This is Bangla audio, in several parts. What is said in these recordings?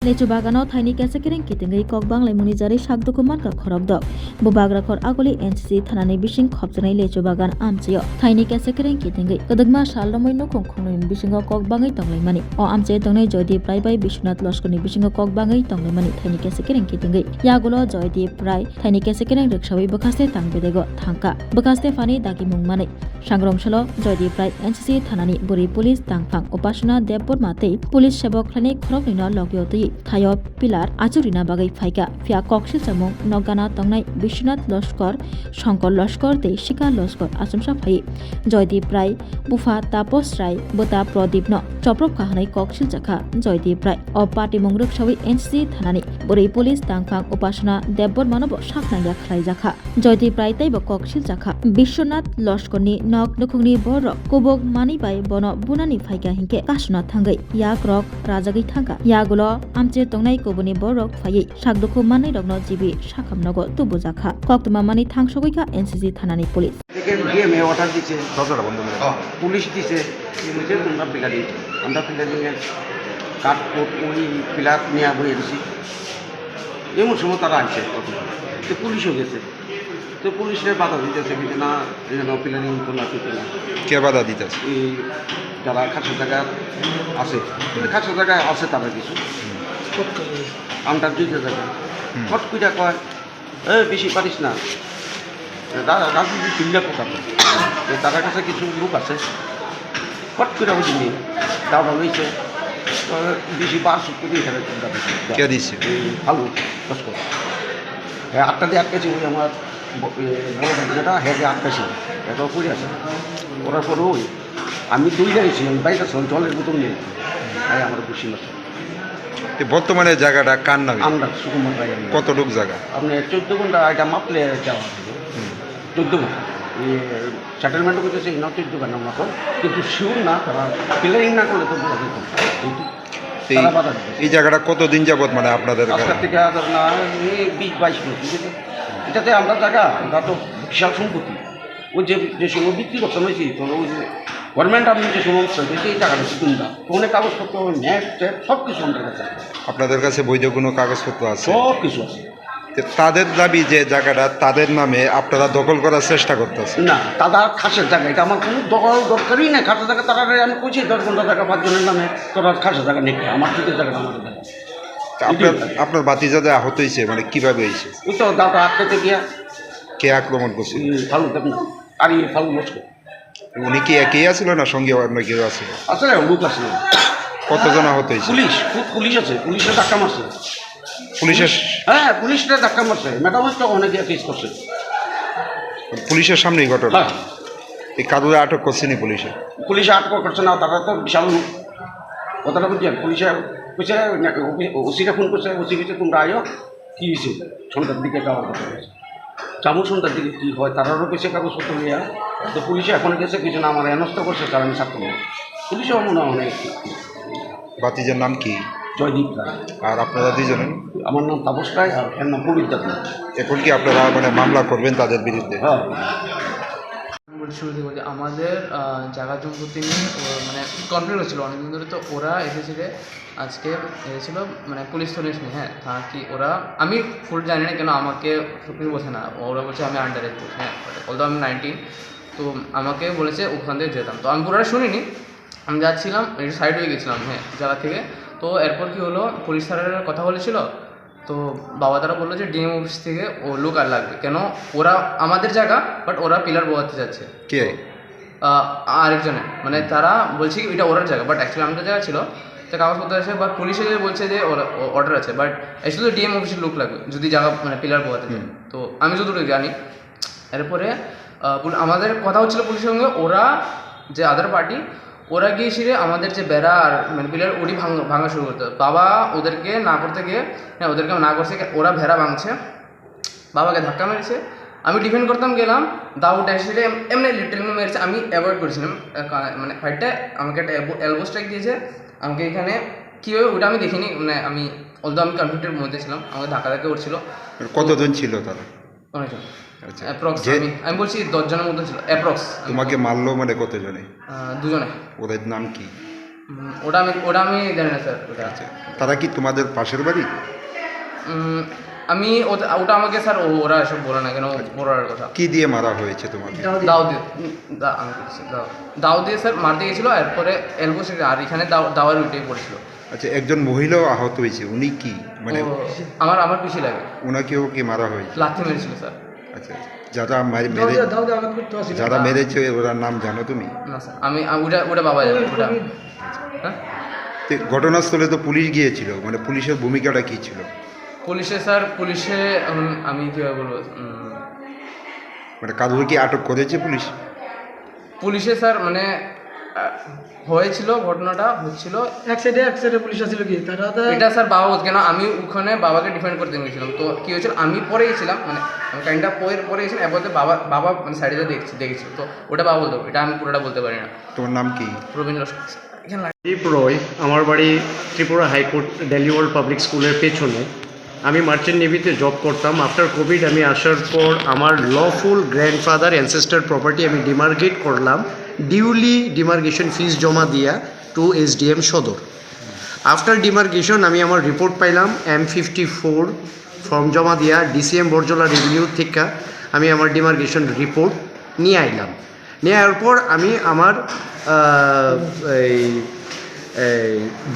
Lechu bagano thaini kesekering kitingai kokbang lemuni jari sakduku marka khorobdok bo bagrakhor agoli NCC thanani bising khopjanai lechu bagan amchio thaini kesekering kitingai kodagma salramoi nokong khonoi bisingo kokbangai tonglaimani o amche tongnai Joydeep Rai bai Bishwanath Loskoni bisingo kokbangai tonglaimani thaini kesekering kitingai yagulo Joydeep Rai thaini kesekering rikshawi bakaste tangbedego thangka bakaste fani dagi mungmani sangromshalo Joydeep Rai NCC thanani buri police tangphang upasana Debbor matei police sebok khlani khoroknino logyotui Thayo pilar achurina bagai phaika fia koksil chamung nogana tongnai Bishwanath Loskor Shankar Loskor tei Shika Loskor asumsa phai Joydeep Rai bufa Tapos Rai bota Pradip no choprop kahanai koksil jakha Joydeep Rai o party mungruk sawi NCC thanani buri police tangphang upasana Debbor manobo saknangya khlai jakha Joydeep Rai tei bo koksil jakha Bishwanath Loskorni nok nukhungni borok kubok mani bai bono bunani phaika hingke kasuna thangai yak rok rajagai thangka yagulo amche tongnai koboni borok phai sakduku manai rokno jibi sakamnogo tubujakha koktuma mani thangsogoika NCC thanani police DMA order দিচ্ছে পুলিশ দিছে বুঝে তোমরা পিলারি আমরা পিলারিংয়ের কাঠ কোট ওই পিলার নিয়ে বয়ে দিছি এমন সময় তারা আনছে তো পুলিশও গেছে তো পুলিশের বাধা দিতেছে কিন্তু না এখানে পিলারিং তোলা পেতে না কে বাধা দিতেছে এই যারা খাসা জায়গা আছে কিন্তু খাসা জায়গায় আছে তারা কিছু আমরা দুইটা জায়গা ফট কুইটা কয় বেশি পারিস না রাজনীতি চিল্লা পোকা তার কাছে কিছু লোক আছে ফট করে বুঝিনি দাওয়া লইছে বেশি 12 কোটি এখানে কে দিচ্ছে ভালো কষ্ট হ্যাঁ 8টা দিয়ে আটকেছি ওই আমার বড় যেটা হ্যাঁ দিয়ে আটকেছি এত করে আছে ওরা পরে ওই আমি দুই যাইছি আমি বাইরে জলের বোতল নিয়ে তাই আমার খুশি আছে বর্তমানে জায়গাটা কার নামে আমরা সুকুমার ভাই কত লোক জায়গা আপনি 14 ঘন্টা এটা মাপলে যাওয়া 14 ঘন্টা এই সেটেলমেন্ট করতেছে না 14 ঘন্টা মতো কিন্তু শিওর না তারা প্লেইং না করলে তো এই জায়গাটা কতদিন যাবত মানে আপনাদের আজকের থেকে না 20-22 বছর এটাতে আমরা জায়গা আমরা তো বিশাল সম্পত্তি ওই যে সময় বিক্রি করতে হয়েছি তো ওই যে গভর্নমেন্ট আপনি যে সমস্যা হয়েছে এই টাকাটা শুধু না অনেক কাগজপত্র ম্যাপ ট্যাপ সব কিছু আমাদের কাছে আপনাদের কাছে বৈধ কোনো কাগজপত্র আছে সব কিছু আছে তাদের দাবি যে জায়গাটা তাদের নামে আপনারা দখল করার চেষ্টা করতেছেন না তারা খাসের জায়গা এটা আমার কোনো দখল দরকারই না খাসের জায়গা তারা আমি কইছি 10 ঘন্টা জায়গা 5 জনের নামে তোরা খাসের জায়গা নেই আমার থেকে জায়গাটা আমাদের জায়গা আপনার বাতিজাদা আহত হয়েছে মানে কিভাবে হয়েছে ওই তো দাওটা আটকাতে গিয়া কে আক্রমণ করছে ফালু দেবেন আর এই ফালু লস্কর উনি কি একই আছিল না সঙ্গে অন্য কেউ আছে আসলে লোক আছে কতজন আহত হয়েছে পুলিশ আছে পুলিশের ধাক্কা মারছে পুলিশের হ্যাঁ পুলিশটা ধাক্কা মারছে ম্যাডাম তো অনেকে কেস করছে পুলিশের সামনেই ঘটনা এই কাদুরে আটক করছেনি পুলিশে আটক করছে না তারা তো বিশাল লোক কথাটা বুঝছেন পুলিশে কইছে ওসিটা ফোন করছে ওসি কইছে তোমরা আয়ো কী হয়েছে সন্ধ্যার দিকে যাওয়ার কথা হয়েছে চামু সন্ধ্যার দিকে কী হয় তারারও কইছে কাগজপত্র নিয়ে তো পুলিশে এখন গেছে কিছু না আমার হেনস্থ করছে তার আমি ছাত্র পুলিশেও মনে হয় অনেক বাতিজার নাম কি জয়দীপ রায় আর আপনারা দুজনে আমার নাম তাপস রায় আর এর নাম পবিত্র রায় এখন কি আপনারা মানে মামলা করবেন তাদের বিরুদ্ধে হ্যাঁ শুরু থেকে বলছি আমাদের জায়গা সম্পত্তি নিয়ে মানে কমপ্লেন হচ্ছিলো অনেকদিন ধরে তো ওরা এসেছিল আজকে এসেছিল মানে পুলিশ তো নিয়ে হ্যাঁ তা কি ওরা আমি ফুল জানি না কেন আমাকে কিছু বলছে না ওরা বলছে আমি আন্ডার এজ বলছি হ্যাঁ বলতো আমি 19 তো আমাকে বলেছে ওখান থেকে যেতাম তো আমি পুরোটা শুনিনি আমি যাচ্ছিলাম সাইড হয়ে গেছিলাম হ্যাঁ জায়গা থেকে তো এরপর কি হলো পুলিশ স্যারের কথা বলেছিল তো বাবা তারা বললো যে ডিএম অফিস থেকে ও লোক আর লাগবে কেন ওরা আমাদের জায়গা বাট ওরা পিলার বোয়াতে যাচ্ছে কে আরেকজনে মানে তারা বলছে কি এটা ওরার জায়গা বাট অ্যাকচুয়ালি আমাদের জায়গা ছিল তো কাগজপত্র আছে বাট পুলিশে বলছে যে ওরা অর্ডার আছে বাট অ্যাকচুয়ালি ডিএম অফিসের লোক লাগবে যদি জায়গা মানে পিলার বোয়াতে যায় তো আমি যতটুকু জানি এরপরে আমাদের কথা হচ্ছিলো পুলিশের সঙ্গে ওরা যে আদার পার্টি ওরা গিয়েছিলে আমাদের যে বেড়া আর মানে পিলার ওরই ভাঙা শুরু করতে বাবা ওদেরকে না করতে গিয়ে হ্যাঁ ওদেরকে না করছে ওরা ভেড়া ভাঙছে বাবাকে ধাক্কা মেরেছে আমি ডিফেন্ড করতাম গেলাম দাউট এসে এমনি লিটল মেরেছে আমি অ্যাভয়েড করেছিলাম মানে ফাইটটা আমাকে একটা এলবো স্ট্রাইক দিয়েছে আমাকে এখানে কীভাবে ওটা আমি দেখিনি মানে আমি অলদো আমি কনফ্লিক্টের মধ্যে ছিলাম আমাকে ধাক্কা ছিল কতজন ছিল তারা অনেকজন অ্যাপ্রক্স আমি বলছি 10 জনের মতো ছিল অ্যাপ্রক্স তোমাকে মারলো মানে কতজনে 2 জনে ওদের নাম কি ওটা আমি জানি না স্যার ওটা তারা কি তোমাদের পাশের বাড়ি? আমি ওটা আমাকে স্যার ওরা এসব বলে না কেন বলার কথা। কি দিয়ে মারা হয়েছে তোমাকে? দাও দিয়ে আমি বলছি, দাও দিয়ে স্যার মারতে গেছিলো, এরপরে এলবো আর এখানে দাওয়ার উঠেই পড়েছিল। আচ্ছা, একজন মহিলাও আহত হয়েছে, উনি কি মানে আমার পিছিয়ে লাগে, ওনাকেও কি মারা হয়েছে? লাথি মেরেছিল স্যার। আচ্ছা, যারা মেরেছে ওরা নাম জানো তুমি? না স্যার, আমি ওটা বাবা জানে ওটা। হ্যাঁ, তো ঘটনাস্থলে তো পুলিশ গিয়েছিল, মানে পুলিশের ভূমিকাটা কি ছিল? পুলিশে আমি কীভাবে বলবো, মানে কারোর কি আটক করেছে পুলিশ? পুলিশে স্যার মানে হয়েছিল, ঘটনাটা হচ্ছিল এক সাইডে পুলিশ আসছিল কি তারা এটা স্যার বাবা বলছে কেন, আমি ওখানে বাবাকে ডিফেন্ড করতে গেছিলাম। তো কী হয়েছিল, আমি পরে গেছিলাম, মানে আমি কাইন্ডটা পরে গেছিলাম, এরপর বাবা মানে সাইডে দেখেছিল। তো ওটা বাবা বলতে, এটা আমি পুরোটা বলতে পারি না। তোমার নাম কি? প্রবীণ লস্কর। এখানে দীপ রয়, আমার বাড়ি Tripura high court Delhi world public স্কুলের পেছনে। আমি মার্চেন্ট নেভিতে জব করতাম। আফটার কোভিড আমি আসার পর আমার লফুল গ্র্যান্ডফাদার অ্যানসেস্টার প্রপার্টি আমি ডিমার্গেট করলাম, ডিউলি ডিমার্গেশন ফিস জমা দিয়া টু SDM সদর। আফটার ডিমার্গেশন আমি আমার রিপোর্ট পাইলাম M54 ফর্ম জমা দিয়া DCM বরজলা রেভিনিউ থেকে আমি আমার ডিমার্গেশন রিপোর্ট নিয়ে আইলাম। নিয়ে আসার পর আমি আমার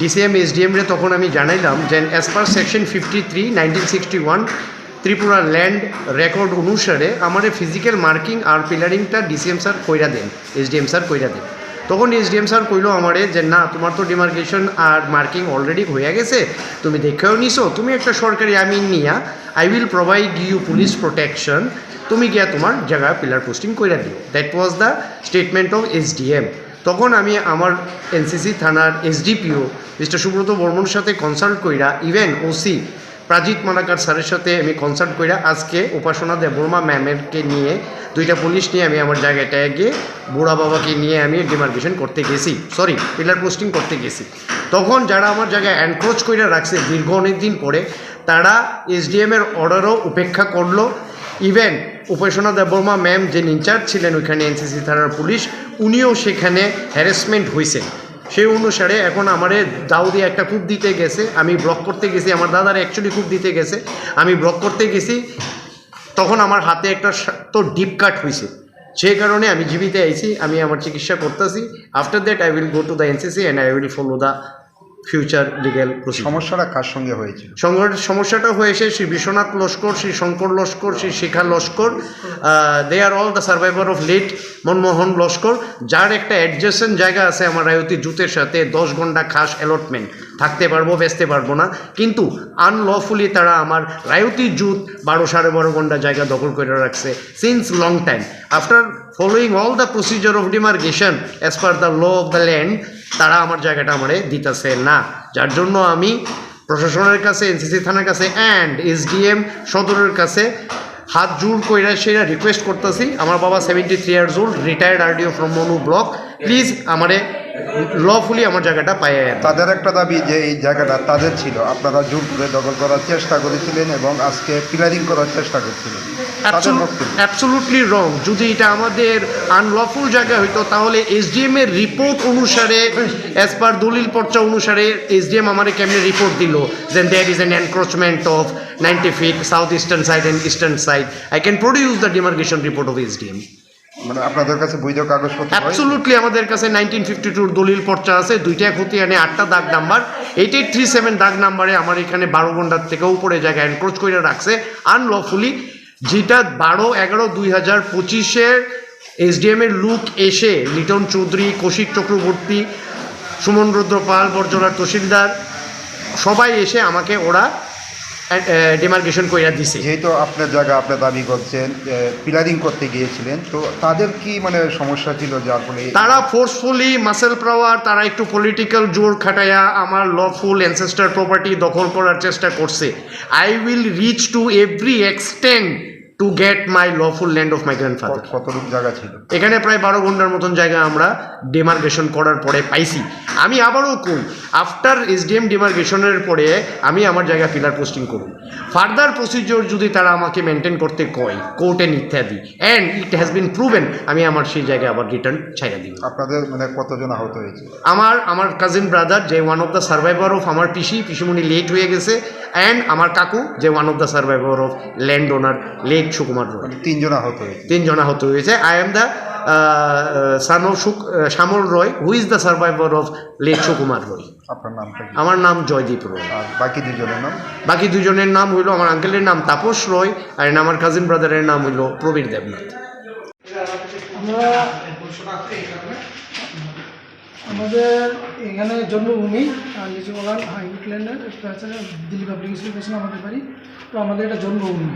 DCM SDM রে তখন আমি জানাইলাম যে as per section 53 1961 Tripura land record অনুসারে আমার ফিজিক্যাল মার্কিং আর পিলারিংটা DCM স্যার কইরা দেন, SDM স্যার কইরা দেন। তখন SDM স্যার কইলো আমারে যে না, তোমার তো ডিমার্কেশন আর মার্কিং অলরেডি হয়ে গেছে, তুমি দেখেও নিছো, তুমি একটা সরকারি আমিন নিয়া I will provide you police protection, তুমি গিয়া তোমার জায়গায় পিলার পোস্টিং কইরা দিও। That was the statement of SDM। তখন আমি আমার NCC থানার SDPO মিস্টার সুব্রত বর্মনের সাথে কনসাল্ট কইরা, ইভেন OC প্রাজিত মালাকার স্যারের সাথে আমি কনসাল্ট কইরা আজকে উপাসনা দেববর্মা ম্যামেরকে নিয়ে, দুইটা পুলিশ নিয়ে আমি আমার জায়গাটায় গিয়ে বুড়া বাবাকে নিয়ে আমি ডিমার্কেশন করতে গেছি, পিলার পোস্টিং করতে গেছি। তখন যারা আমার জায়গায় এনক্রোচ কইরা রাখছে দীর্ঘ অনেক দিন পরে, তারা SDM-এর অর্ডারও উপেক্ষা করলো। ইভেন উপাসনা দেববর্মা ম্যাম যে ইনচার্জ ছিলেন ওইখানে NCC থানার পুলিশ, উনিও সেখানে হ্যারাসমেন্ট হয়েছে। সেই অনুসারে এখন আমারে দাও দিয়ে একটা কূপ দিতে গেছে, আমি ব্লক করতে গেছি, আমার দাদার অ্যাকচুয়ালি কূপ দিতে গেছে, আমি ব্লক করতে গেছি, তখন আমার হাতে একটা তো ডিপ কাট হয়েছে। সেই কারণে আমি জীবিত আইছি, আমি আমার চিকিৎসা করতেছি। After that I will go to the NCC and I will follow the future legal procedure. সমস্যাটা কার সঙ্গে হয়েছিল? সমস্যাটা হয়েছে Shri Biswanath Laskar, Shri Shankar Laskar, Shri Shikha Laskar. They are all the survivor of late Manmohan Laskar, যার একটা অ্যাডজাসেন্ট জায়গা আছে আমার রায়তী জুতের সাথে, 10 ঘন্টা খাস অ্যালটমেন্ট, থাকতে পারবো, বেচতে পারবো না, কিন্তু আনলফুলি তারা আমার রায়তী জুত 12-12.5 ঘন্টা জায়গা দখল করে রাখছে since long time. After following all the procedure of demarcation as per the law of the land, তারা আমার জায়গাটা আমারে দিতেছে না, যার জন্য আমি প্রশাসনের কাছে, NCC থানার কাছে অ্যান্ড SDM সদরের কাছে হাত জোর কইরা সেটা রিকোয়েস্ট করতেছি। আমার বাবা 73 years old, retired RDO from Manu block, please আমারে লফুলি আমার জায়গাটা পাইয়ে। তাদের একটা দাবি যে এই জায়গাটা তাদের ছিল, আপনারা জোর করে দখল করার চেষ্টা করেছিলেন এবং আজকে পিলারিং করার চেষ্টা করছিলেন। অ্যাবসলুটলি রং। যদি এটা আমাদের আনলফুল জায়গা হইতো তাহলে SDM এর রিপোর্ট অনুসারে, অ্যাজ পার দলিল পর্চা অনুসারে SDM আমারে কেমনে রিপোর্ট দিল যে there is an encroachment of 90 feet south eastern side and eastern side, I can produce the demarcation report of SDM। মানে আপনাদের কাছে বৈধ কাগজপত্র? অ্যাবসলুটলি আমাদের কাছে 1952 দলিল পর্চা আছে, 2টা খতিয়ানে 8টা দাগ নাম্বার, 8837 দাগ নাম্বারে আমার এখানে 12 ঘন্টার থেকে উপরে জায়গায় এনক্রোচ করে রাখছে আনলফুলি, যেটা 12/11/2025 SDM এর লুক এসে লিটন চৌধুরী, কৌশিক চক্রবর্তী, সুমন রুদ্র পাল, বরজলার তহসিলদার সবাই এসে আমাকে ওরা ডিমার্কেশন কইরা দিছে। যেহেতু আপনার জায়গা আপনি দাবি করছেন, পিলারিং করতে গিয়েছিলেন, তো তাদের কি মানে সমস্যা ছিল যার ফলে? তারা ফোর্সফুলি মাসেল পাওয়ার, তারা একটু পলিটিক্যাল জোর খাটাইয়া আমার লফুল অ্যানসেস্টার প্রপার্টি দখল করার চেষ্টা করছে। I will reach to every extent to get my lawful land of my grandfather. কতটুকু জায়গা ছিল? এখানে প্রায় 12 ঘন্টার মতন জায়গা আমরা ডিমার্কেশন করার পরে পাইছি। আমি আবারও কই, আফটার এসডিএম ডিমার্কেশনের পরে আমি আমার জায়গা পিলার পোস্টিং করব। ফার্দার প্রসিজিওর যদি তারা আমাকে মেনটেন করতে কয় কোর্টে ইত্যাদি, and it has been proven, আমি আমার সেই জায়গায় আবার রিটার্ন ছাইড়া দিব। আপনাদের মানে কতজন আহত হয়েছে? আমার কাজিন ব্রাদার যে one of the survivor of আমার পিসিমণি লেট হয়ে গেছে, অ্যান্ড আমার কাকু যে one of the survivor of land owner late Sukumar Roy. মানে 3 জন আহত হয়েছে। 3 জন আহত হয়েছে। I am the son of Shyamal Roy, who is the survivor of late Sukumar Roy. আপনার নামটা কি? আমার নাম জয়দীপ রয়। আর বাকি 2 জনের নাম? বাকি 2 জনের নাম হইল, আমার আঙ্কেলের নাম তাপস রয়, আর আমার কাজিন ব্রাদারের নাম হইল প্রবীর দেবনাথ। আমরা আমাদের এখানে জন্মভূমি লিচু বাগান হাইল্যান্ডের দিল্লি পাবলিক স্কুল পেছনে আমাদের বাড়ি। তো আমাদের এটা জন্মভূমি।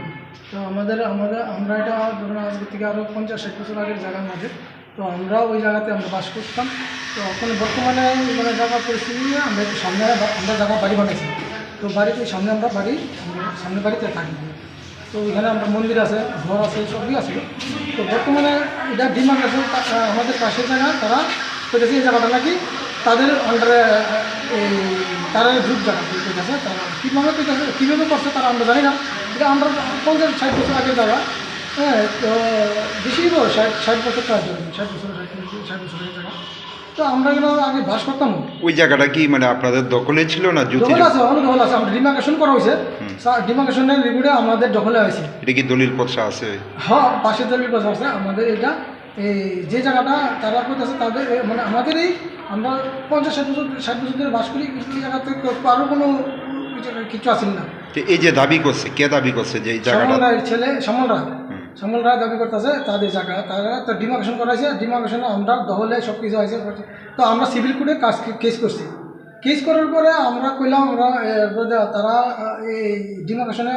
তো আমরা এটা ধরুন আজকে থেকে আরও 50-60 বছর আগের জায়গার মাঝে। তো আমরা ওই জায়গাতে আমরা বাস করতাম। তো এখন বর্তমানে মানে জায়গা পরিস্থিতি নিয়ে আমরা একটু সামনে আমরা জায়গা বাড়ি বানাইছি। তো বাড়িতে সামনে আমরা সামনে বাড়িতে থাকি। তো ওইখানে আমরা মন্দির আছে, ঘর আছে, সবই আছে। তো বর্তমানে এটা ডিমান্ড আছে আমাদের পাশের জায়গা, তারা করেছে এই জায়গাটা নাকি তাদের আন্ডারে তারা যুগ জায়গা ঠিক আছে। তারা কীভাবে করছে তারা আমরা জানি না। এটা আমরা 50-60 বছর আগের জায়গা। হ্যাঁ, তো বেশি 60 বছর কাজ হবে, 60 বছরের জায়গা। তো আমরা এগুলো আগে বাস করতাম। ওই জায়গাটা কি মানে আপনাদের দখলে ছিল না? দখল আছে, অনেক দখল আছে। আমরা ডিমার্কেশন করা হয়েছে, ডিমার্কেশনের রিপোর্টে আমাদের দখলে হয়েছে। এটা কি দলিল পত্র আছে? হ্যাঁ, পাশের দলিল পত্র আছে আমাদের। এটা এই যে জায়গাটা তারা করতেছে তাদের মানে আমাদের এই আমরা 50-60 বছর ধরে বাস করি। এই জায়গাতে কারো কোনো কিছু আসেন না। এই যে দাবি করছে, কে দাবি করছে যে এই জায়গাটা? শ্যামল রায়ের ছেলে শ্যামল রায় দাবি করতেছে তাদের জায়গা। তারা তো ডিমার্কেশন করাইছে, ডিমার্কেশনে আমরা দখলে সব কিছু হয়েছে। তো আমরা সিভিল কোর্টে কেস করছি। কেস করার পরে আমরা কইলাম তারা এই ডিমার্কেশনে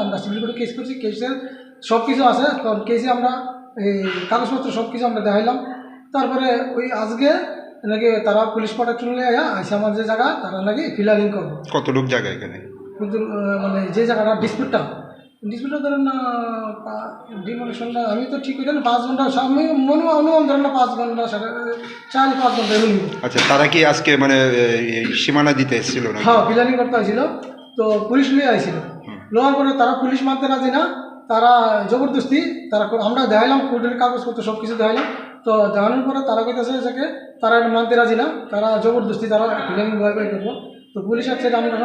আমরা সিভিল কোর্টে কেস করছি। কেসের সব কিছু আছে। কেসে আমরা এই কাগজপত্র সব কিছু আমরা দেখাইলাম। তারপরে ওই আজকে নাকি তারা পুলিশ প্রোটেকশন নিয়ে আসে আমার যে জায়গা, তারা নাকি ফিলারিং করবো। কতটুক জায়গা এখানে? কিন্তু মানে যে জায়গাটা ডিসপিউটটা ধরেন না ডিমার্কেশনটা আমি তো ঠিক হইলাম 5 ঘন্টা, আমি অনুমান ধরেন না 5 ঘন্টা 4-5 ঘন্টা এমনি। আচ্ছা, তারা কি আজকে মানে সীমানা দিতে এসেছিল না? হ্যাঁ, ফিলারিং করতে আসছিল। তো পুলিশ নিয়ে আসছিল। নেওয়ার পরে তারা পুলিশ মানতে রাজি না, তারা জবরদস্তি তারা আমরা দেখাইলাম কোর্টের কাগজপত্র সব কিছু দেখাইলাম। তো দেখানোর পরে তারা কইতেছে যে তারা মানতে রাজি না, তারা জবরদস্তি তারা ফিলারিং ভয় করবো। তো পুলিশ আছে আমরা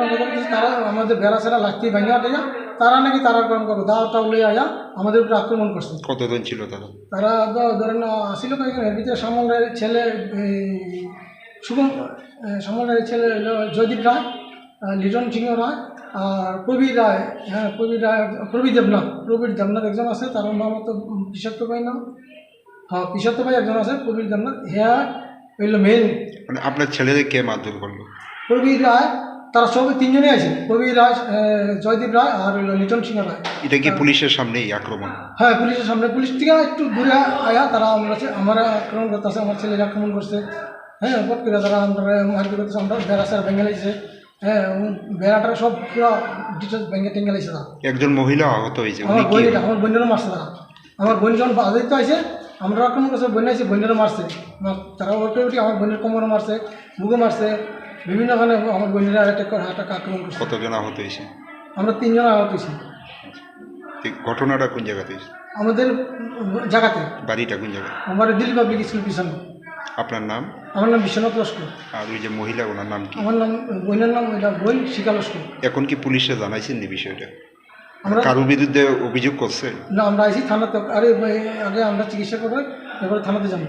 তারা আমাদের বেড়া সেরা লাঠি ভাঙিয়া টেঙা তারা নাকি তারা গ্রহণ করবো দাওটা উলে আয়া আমাদের উপরে আক্রমণ করছে। কতজন ছিল তারা? তারা ধরেন আসিল কয়েকজন। এর ভিতরে শ্যামল রায়ের ছেলে শ্যামল রায়ের ছেলে জয়দীপ রায়, লিটন সিংহ রায়, আর প্রবীর রায়। হ্যাঁ, প্রবীর দেবনাথ একজন আছে। তার নাম হতো পিসত্ত ভাই নাম। হ্যাঁ, পিসত্ত ভাই একজন আছে, প্রবীর দেবনাথ। হ্যাঁ হইলো মেন। মানে আপনার ছেলেদের কে মারধর করলো? প্রবীর রায়, তারা সব 3 জনই আছে। প্রবীর রায়, জয়দীপ রায় আর লিটন সিংহ রায়। এটা কি পুলিশের সামনেই আক্রমণ? হ্যাঁ, পুলিশের সামনে। পুলিশ থেকে একটু দূরে আয়া তারা আমার আক্রমণ করতেছে, আমার ছেলেকে আক্রমণ করছে। হ্যাঁ, পট করে তারা আমরা মারপিট করতেছে। আমরা বেড়া স্যার ভেঙে লাগছে। হ্যাঁ, বেড়াটা সব পুরো ডিটেলস ভেঙে টেঙে লাগছে তারা। একজন মহিলা আহত হয়েছে। আমার বোনেরও মারছে তারা। আমার বোন যখন বাজাইতে আছে আমরা আক্রমণ করছে, বোন আছে, বোনেরও মারছে। তারা ওকে উঠি আমার বোনের কোমরও মারছে, বুকে মারছে, বিভিন্নখানে আমার বোনেরা হাটাকে আক্রমণ করছে। কতজন আহত হয়েছে? আমরা 3 জন আহত হয়েছি। ঘটনাটা কোন জায়গাতে? আমাদের জায়গাতে। বাড়িটা কোন জায়গায়? আমার দিল্লি পাবলিক স্কুল পিছনে। আপনার নাম? আমার নাম বিশ্বনাথ লস্কর। আর ওই যে মহিলা, ওনার নাম কি? আমার নাম বোনের নাম বোন শিকা লস্কর। এখন কি পুলিশে জানাইছেন এই বিষয়টা? আমরা কারোর বিরুদ্ধে অভিযোগ করছে? না, আমরা আইসি থানাতে। আরে আগে আমরা চিকিৎসা করে এবারে থানাতে যাবো।